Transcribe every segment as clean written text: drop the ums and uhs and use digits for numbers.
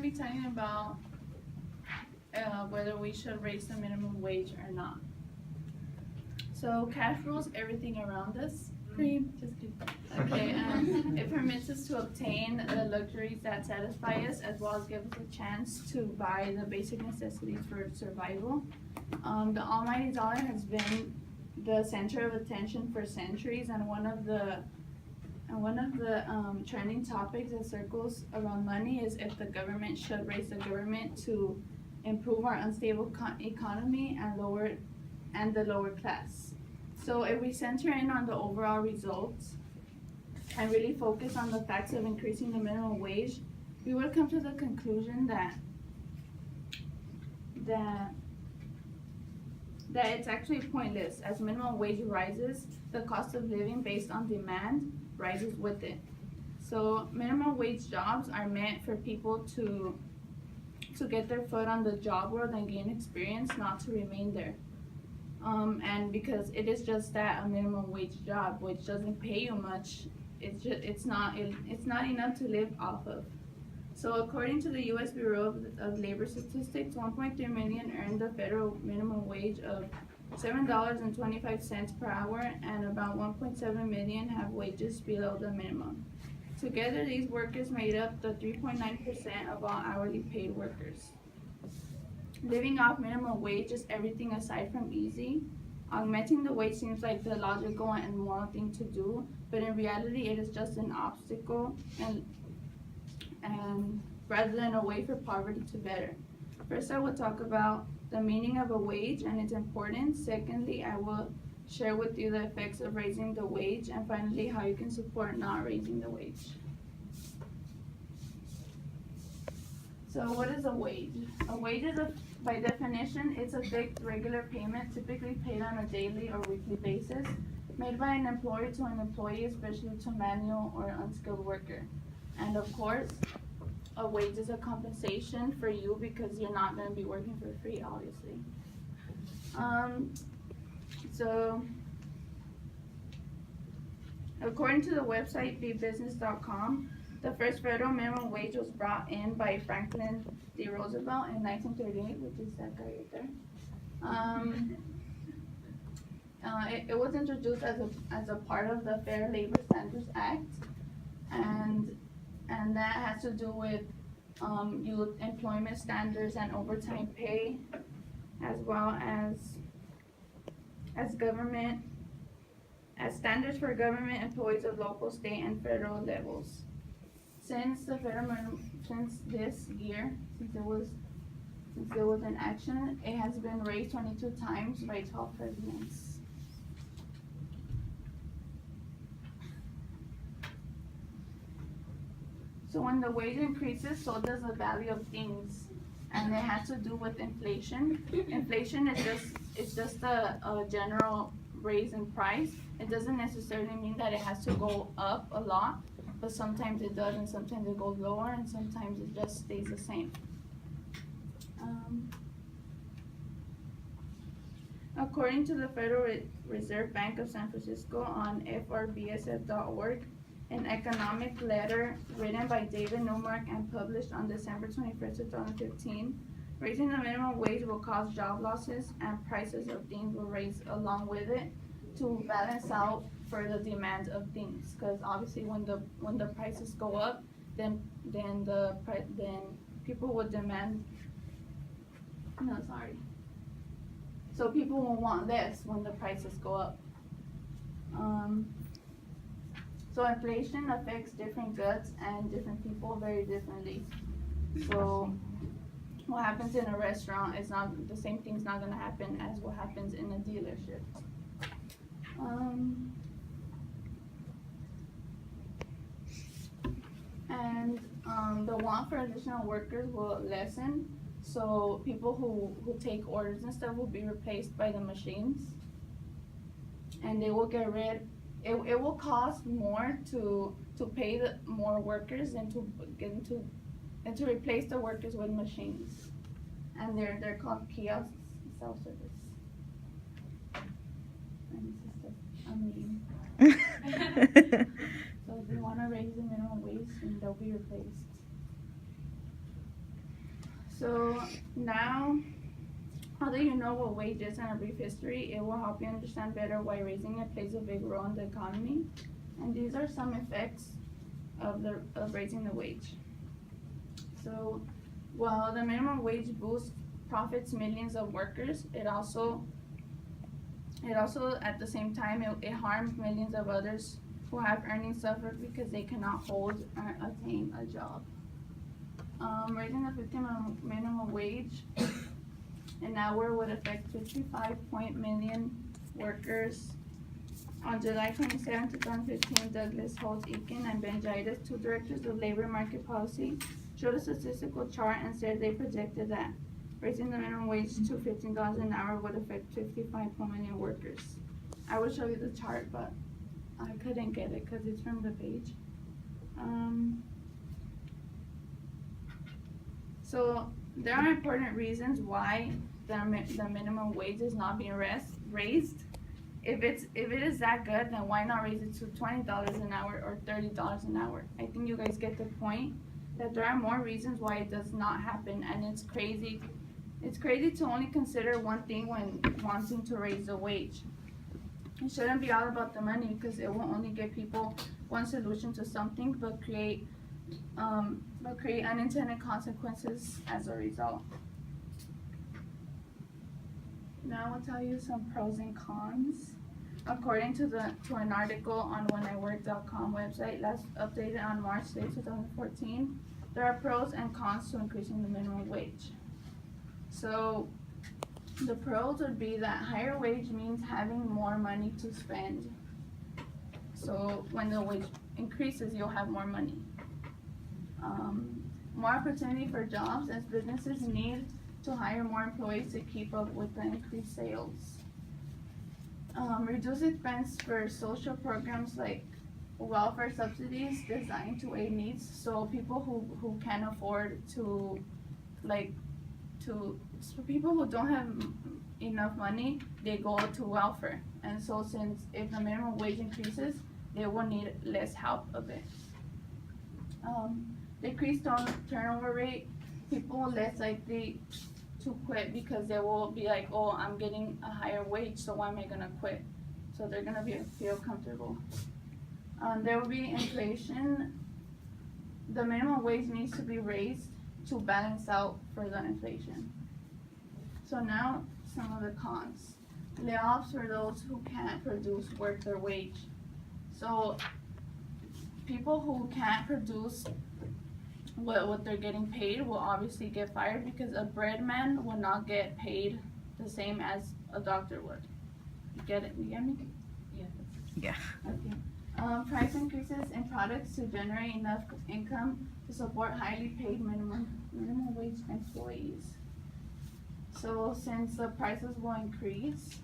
be talking about whether we should raise the minimum wage or not. So cash rules everything around us. Cream, just kidding. Okay, it permits us to obtain the luxuries that satisfy us, as well as give us a chance to buy the basic necessities for survival. The almighty dollar has been the center of attention for centuries, and one of the trending topics that circles around money is if the government should raise the government to improve our unstable economy and the lower class. So if we center in on the overall results and really focus on the facts of increasing the minimum wage, we would come to the conclusion that it's actually pointless. As minimum wage rises, the cost of living based on demand rises with it. So minimum wage jobs are meant for people to get their foot on the job world and gain experience, not to remain there. And because it is just that, a minimum wage job, which doesn't pay you much, it's not enough to live off of. So according to the U.S. Bureau of Labor Statistics, 1.3 million earn the federal minimum wage of $7.25 per hour, and about 1.7 million have wages below the minimum. Together, these workers made up the 3.9% of all hourly paid workers. Living off minimum wage is everything aside from easy. Augmenting the wage seems like the logical and moral thing to do, but in reality, it is just an obstacle and rather than a way for poverty to better. First, I will talk about the meaning of a wage and its importance. Secondly, I will share with you the effects of raising the wage, and finally, how you can support not raising the wage. So what is a wage? A wage is, by definition, it's a fixed regular payment typically paid on a daily or weekly basis, made by an employer to an employee, especially to manual or unskilled worker. And of course, a wage is a compensation for you because you're not going to be working for free, obviously. So according to the website bebusiness.com, the first federal minimum wage was brought in by Franklin D. Roosevelt in 1938, which is that guy right there. It was introduced as a part of the Fair Labor Standards Act, and that has to do with youth employment standards and overtime pay, as well as standards for government employees of local, state, and federal levels. Since it was in action, it has been raised 22 times by 12 presidents. So when the wage increases, so does the value of things, and it has to do with inflation. Inflation is just a general raise in price. It doesn't necessarily mean that it has to go up a lot, but sometimes it does, and sometimes it goes lower, and sometimes it just stays the same. According to the Federal Reserve Bank of San Francisco on FRBSF.org, an economic letter written by David Newmark and published on December 21st, 2015, raising the minimum wage will cause job losses and prices of things will rise along with it to balance out for the demand of things. Because obviously, when the prices go up, then people would demand. No, sorry. So people will want less when the prices go up. So inflation affects different goods and different people very differently. So what happens in a restaurant is not the same thing's not going to happen as what happens in a dealership. The want for additional workers will lessen. So people who take orders and stuff will be replaced by the machines, and they will get rid. It will cost more to pay the more workers than to replace the workers with machines, and they're called kiosks, self-service. So if they want to raise the minimum wage, then they'll be replaced. So now, although you know what wage is and a brief history, it will help you understand better why raising it plays a big role in the economy. And these are some effects of raising the wage. So while the minimum wage boosts profits millions of workers, it also at the same time it harms millions of others who have earnings suffered because they cannot hold or attain a job. Raising the 15 minimum wage an hour would affect 55 million workers. On July 27, 2015, Douglas Holt Eakin and Ben Jaitis, two directors of labor market policy, showed a statistical chart and said they projected that raising the minimum wage to $15 an hour would affect 55 million workers. I will show you the chart, but I couldn't get it because it's from the page. So there are important reasons why the minimum wage is not being raised. If it is that good, then why not raise it to $20 an hour or $30 an hour? I think you guys get the point that there are more reasons why it does not happen, and it's crazy. It's crazy to only consider one thing when wanting to raise the wage. It shouldn't be all about the money because it will only give people one solution to something, but create unintended consequences as a result. Now I'll tell you some pros and cons. According to an article on wheniwork.com website, last updated on March 8, 2014, there are pros and cons to increasing the minimum wage. So the pros would be that higher wage means having more money to spend. So when the wage increases, you'll have more money. More opportunity for jobs as businesses need to hire more employees to keep up with the increased sales. Reduce expense for social programs like welfare subsidies designed to aid needs. So people who can afford to, so people who don't have enough money, they go to welfare. And so since if the minimum wage increases, they will need less help of it. Decreased turnover rate, people are less likely to quit because they will be like, oh, I'm getting a higher wage, so why am I gonna quit? So they're gonna feel comfortable. There will be inflation. The minimum wage needs to be raised to balance out for the inflation. So now some of the cons. Layoffs for those who can't produce worth their wage. So people who can't produce what they're getting paid will obviously get fired because a bread man will not get paid the same as a doctor would. You get it? You get me? Yeah. Okay. Price increases in products to generate enough income to support highly paid minimum wage employees. So since the prices will increase,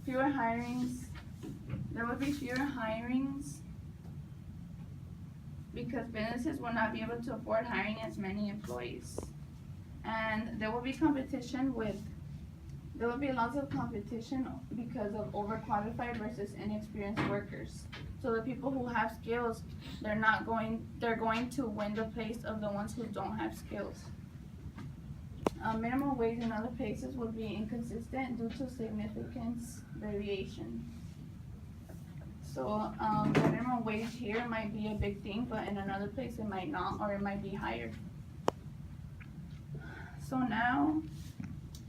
fewer hirings. There will be fewer hirings because businesses will not be able to afford hiring as many employees. And there will be lots of competition because of overqualified versus inexperienced workers. So the people who have skills, they're going to win the place of the ones who don't have skills. Minimum wage in other places will be inconsistent due to significance variation. So the minimum wage here might be a big thing, but in another place it might not, or it might be higher. So now,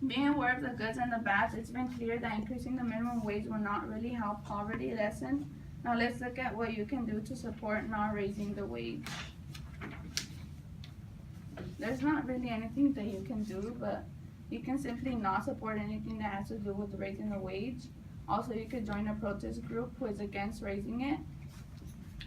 being aware of the goods and the bads, it's been clear that increasing the minimum wage will not really help poverty lessen. Now let's look at what you can do to support not raising the wage. There's not really anything that you can do, but you can simply not support anything that has to do with raising the wage. Also, you could join a protest group who is against raising it.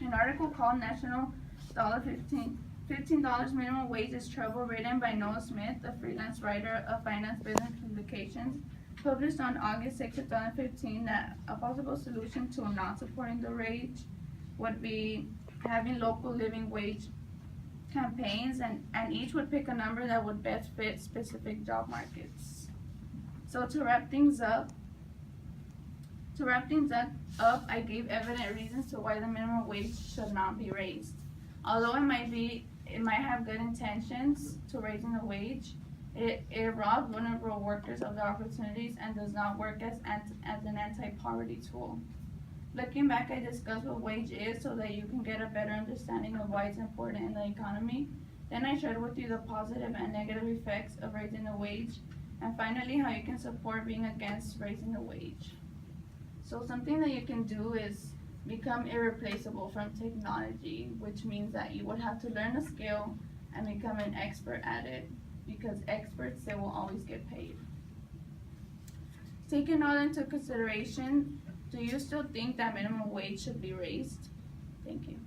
An article called National $15 Minimum Wage is Trouble, written by Noah Smith, a freelance writer of finance business publications, published on August 6, 2015, that a possible solution to not supporting the wage would be having local living wage campaigns, and each would pick a number that would best fit specific job markets. So to wrap things up, To wrap things up, I gave evident reasons to why the minimum wage should not be raised. Although it might have good intentions to raising the wage, it robs vulnerable workers of their opportunities and does not work as an anti-poverty tool. Looking back, I discussed what wage is so that you can get a better understanding of why it's important in the economy. Then I shared with you the positive and negative effects of raising the wage, and finally how you can support being against raising the wage. So something that you can do is become irreplaceable from technology, which means that you would have to learn a skill and become an expert at it, because experts, they will always get paid. Taking all into consideration, do you still think that minimum wage should be raised? Thank you.